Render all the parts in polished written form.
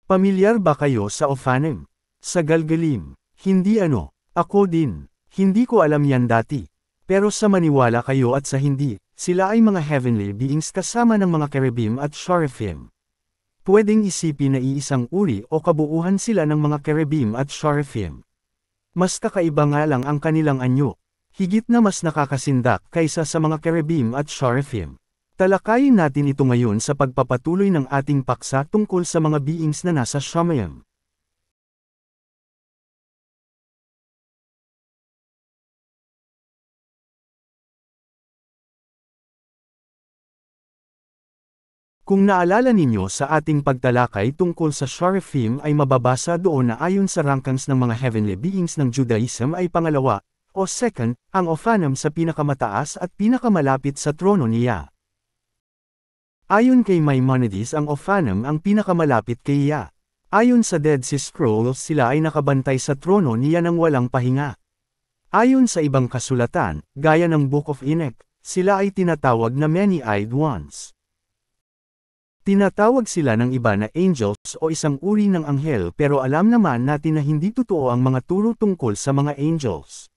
Pamilyar ba kayo sa Ophanim? Sa Galgalim? Hindi ano. Ako din. Hindi ko alam yan dati. Pero sa maniwala kayo at sa hindi, sila ay mga heavenly beings kasama ng mga cherubim at seraphim. Pwedeng isipin na iisang uri o kabuuhan sila ng mga cherubim at seraphim. Mas kakaiba nga lang ang kanilang anyo. Higit na mas nakakasindak kaysa sa mga cherubim at seraphim. Talakayin natin ito ngayon sa pagpapatuloy ng ating paksa tungkol sa mga beings na nasa Shamayim. Kung naalala ninyo sa ating pagtalakay tungkol sa seraphim ay mababasa doon na ayon sa rankings ng mga heavenly beings ng Judaism ay pangalawa, o second, ang Ophanim sa pinakamataas at pinakamalapit sa trono niya. Ayon kay Maimonides ang Ophanim ang pinakamalapit kay Yah. Ayon sa Dead Sea Scrolls sila ay nakabantay sa trono niya ng walang pahinga. Ayon sa ibang kasulatan, gaya ng Book of Enoch, sila ay tinatawag na many-eyed ones. Tinatawag sila ng iba na angels o isang uri ng anghel pero alam naman natin na hindi totoo ang mga turo tungkol sa mga angels.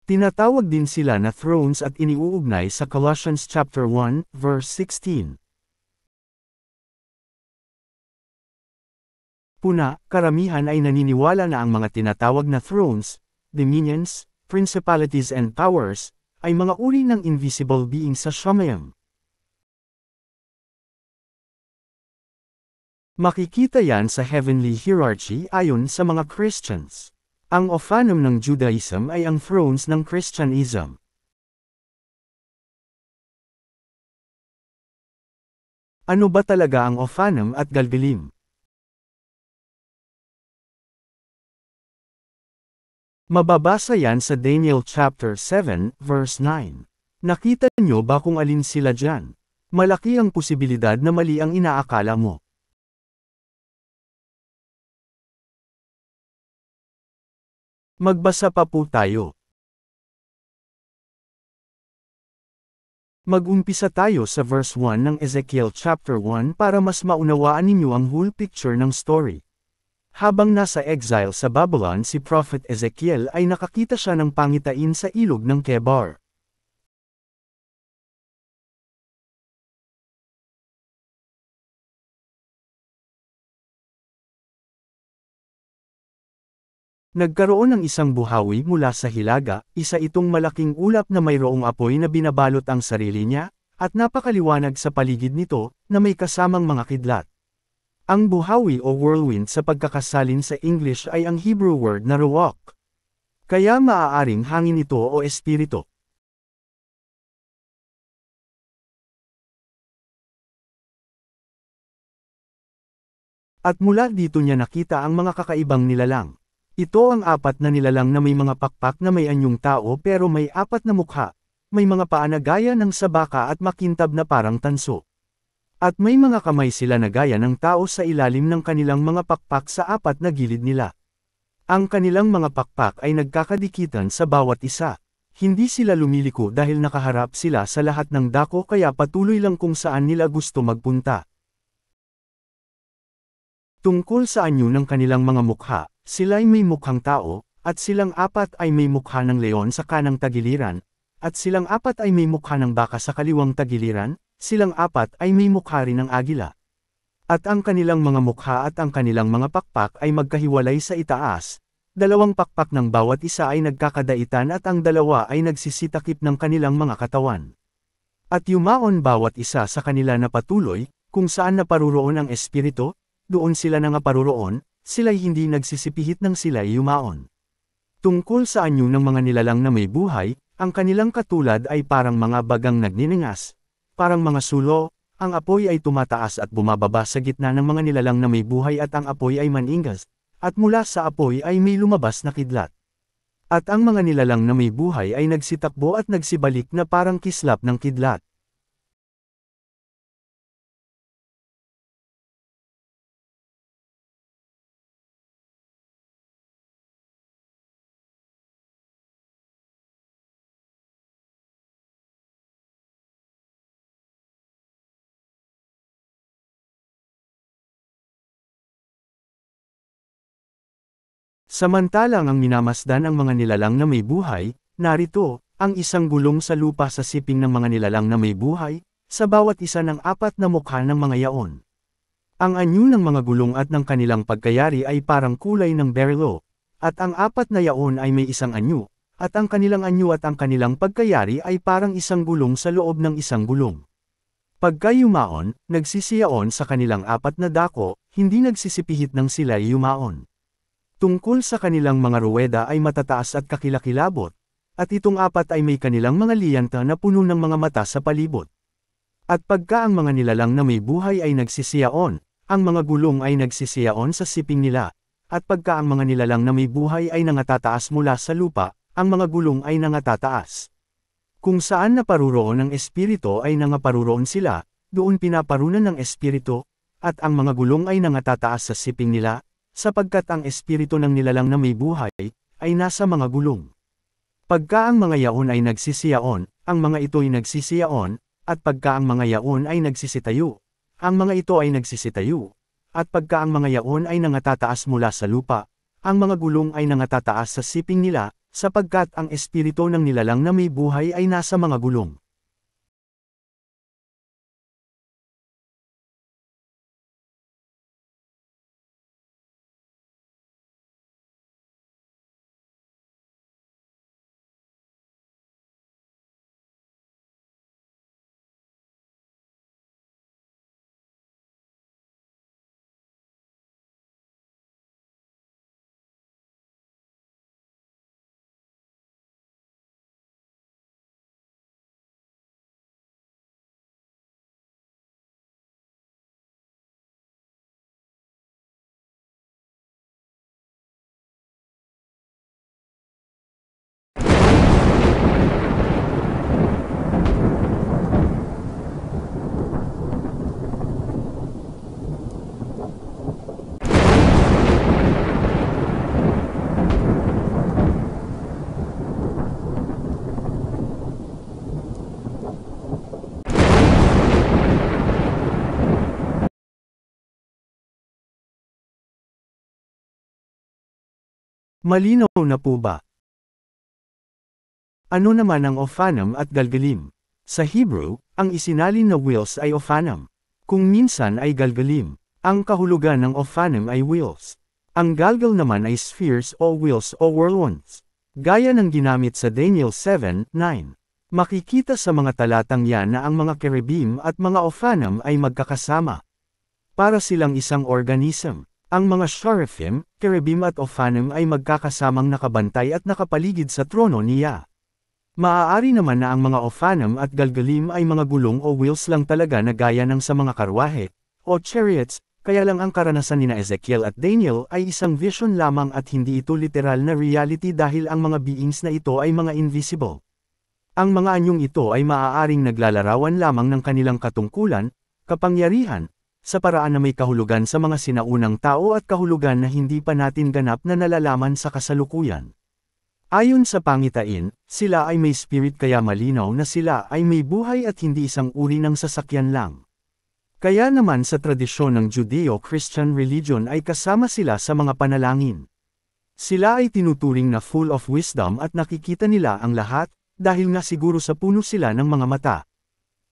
Tinatawag din sila na thrones at iniuugnay sa Colossians chapter 1, verse 16. Puna, karamihan ay naniniwala na ang mga tinatawag na thrones, dominions, principalities and powers, ay mga uri ng invisible beings sa Shamayim. Makikita yan sa heavenly hierarchy ayon sa mga Christians. Ang Ophanim ng Judaism ay ang thrones ng Christianism. Ano ba talaga ang Ophanim at Galgalim? Mababasa yan sa Daniel chapter 7, verse 9. Nakita nyo ba kung alin sila dyan? Malaki ang posibilidad na mali ang inaakala mo. Magbasa pa po tayo. Mag-umpisa tayo sa verse 1 ng Ezekiel chapter 1 para mas maunawaan ninyo ang whole picture ng story. Habang nasa exile sa Babylon si Prophet Ezekiel ay nakakita siya ng pangitain sa ilog ng Kebar. Nagkaroon ng isang buhawi mula sa hilaga, isa itong malaking ulap na mayroong apoy na binabalot ang sarili niya, at napakaliwanag sa paligid nito, na may kasamang mga kidlat. Ang buhawi o whirlwind sa pagkakasalin sa English ay ang Hebrew word na ruach. Kaya maaaring hangin ito o espiritu. At mula dito niya nakita ang mga kakaibang nilalang. Ito ang apat na nilalang na may mga pakpak na may anyong tao pero may apat na mukha. May mga paa na gaya ng sabaka at makintab na parang tanso. At may mga kamay sila na gaya ng tao sa ilalim ng kanilang mga pakpak sa apat na gilid nila. Ang kanilang mga pakpak ay nagkakadikitan sa bawat isa. Hindi sila lumiliko dahil nakaharap sila sa lahat ng dako kaya patuloy lang kung saan nila gusto magpunta. Tungkol sa anyo ng kanilang mga mukha, sila'y may mukhang tao, at silang apat ay may mukha ng leon sa kanang tagiliran, at silang apat ay may mukha ng baka sa kaliwang tagiliran, silang apat ay may mukha rin ng agila. At ang kanilang mga mukha at ang kanilang mga pakpak ay magkahiwalay sa itaas, dalawang pakpak ng bawat isa ay nagkakadaitan at ang dalawa ay nagsisitakip ng kanilang mga katawan. At yumaon bawat isa sa kanila na patuloy, kung saan naparuroon ang espiritu, doon sila nangaparuroon, sila'y hindi nagsisipihit ng sila'y yumaon. Tungkol sa anyo ng mga nilalang na may buhay, ang kanilang katulad ay parang mga bagang nagniningas, parang mga sulo, ang apoy ay tumataas at bumababa sa gitna ng mga nilalang na may buhay at ang apoy ay maningas, at mula sa apoy ay may lumabas na kidlat. At ang mga nilalang na may buhay ay nagsitakbo at nagsibalik na parang kislap ng kidlat. Samantalang ang minamasdan ang mga nilalang na may buhay, narito, ang isang gulong sa lupa sa siping ng mga nilalang na may buhay, sa bawat isa ng apat na mukha ng mga yaon. Ang anyo ng mga gulong at ng kanilang pagkayari ay parang kulay ng berilo, at ang apat na yaon ay may isang anyo, at ang kanilang anyo at ang kanilang pagkayari ay parang isang gulong sa loob ng isang gulong. Pagka yumaon, nagsisiyaon sa kanilang apat na dako, hindi nagsisipihit ng sila'y yumaon. Tungkol sa kanilang mga ruweda ay matataas at kakilakilabot, at itong apat ay may kanilang mga liyanta na puno ng mga mata sa palibot. At pagka ang mga nilalang na may buhay ay nagsisiyaon, ang mga gulong ay nagsisiyaon sa siping nila, at pagka ang mga nilalang na may buhay ay nangatataas mula sa lupa, ang mga gulong ay nangatataas. Kung saan naparuroon ang espiritu ay nangaparuroon sila, doon pinaparunan ng espiritu, at ang mga gulong ay nangatataas sa siping nila, sapagkat ang espiritu ng nilalang na may buhay, ay nasa mga gulong. Pagka ang mga yaon ay nagsisiyaon, ang mga ito'y nagsisiyaon, at pagka ang mga yaon ay nagsisitayo, ang mga ito ay nagsisitayo, at pagka ang mga yaon ay nangatataas mula sa lupa, ang mga gulong ay nangatataas sa siping nila, sapagkat ang espiritu ng nilalang na may buhay ay nasa mga gulong. Malinaw na po ba? Ano naman ang Ophanim at Galgalim? Sa Hebrew, ang isinalin na wheels ay Ophanim. Kung minsan ay Galgalim. Ang kahulugan ng Ophanim ay wheels. Ang Galgal naman ay spheres o wheels o whirlwinds. Gaya ng ginamit sa Daniel 7:9. Makikita sa mga talatang yan na ang mga cherubim at mga Ophanim ay magkakasama. Para silang isang organism. Ang mga seraphim, cherubim at Ophanim ay magkakasamang nakabantay at nakapaligid sa trono niya. Maaari naman na ang mga Ophanim at Galgalim ay mga gulong o wheels lang talaga na gaya ng sa mga karwahe, o chariots, kaya lang ang karanasan nina Ezekiel at Daniel ay isang vision lamang at hindi ito literal na reality dahil ang mga beings na ito ay mga invisible. Ang mga anyong ito ay maaaring naglalarawan lamang ng kanilang katungkulan, kapangyarihan, sa paraan na may kahulugan sa mga sinaunang tao at kahulugan na hindi pa natin ganap na nalalaman sa kasalukuyan. Ayon sa pangitain, sila ay may spirit kaya malinaw na sila ay may buhay at hindi isang uri ng sasakyan lang. Kaya naman sa tradisyon ng Judeo-Christian religion ay kasama sila sa mga panalangin. Sila ay tinuturing na full of wisdom at nakikita nila ang lahat, dahil nga siguro sa puno sila ng mga mata.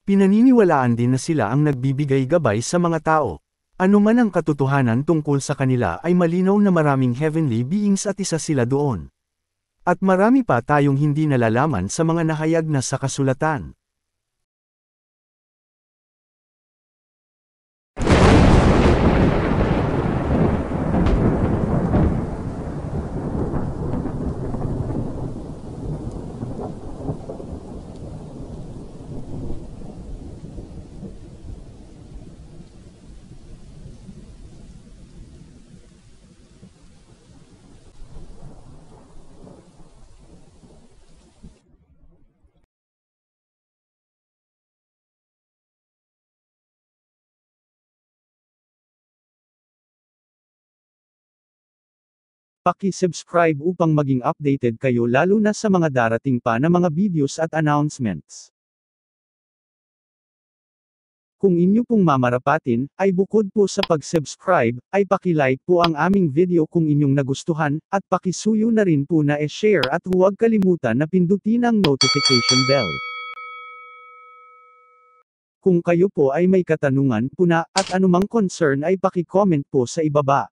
Pinaniniwalaan din na sila ang nagbibigay gabay sa mga tao. Ano man ang katotohanan tungkol sa kanila ay malinaw na maraming heavenly beings at isa sila doon. At marami pa tayong hindi nalalaman sa mga nahayag na sa kasulatan. Paki-subscribe upang maging updated kayo lalo na sa mga darating pa na mga videos at announcements. Kung inyo pong mamarapatin, ay bukod po sa pag-subscribe, ay paki-like po ang aming video kung inyong nagustuhan, at pakisuyo na rin po na e-share at huwag kalimutan na pindutin ang notification bell. Kung kayo po ay may katanungan, puna, at anumang concern ay paki-comment po sa ibaba.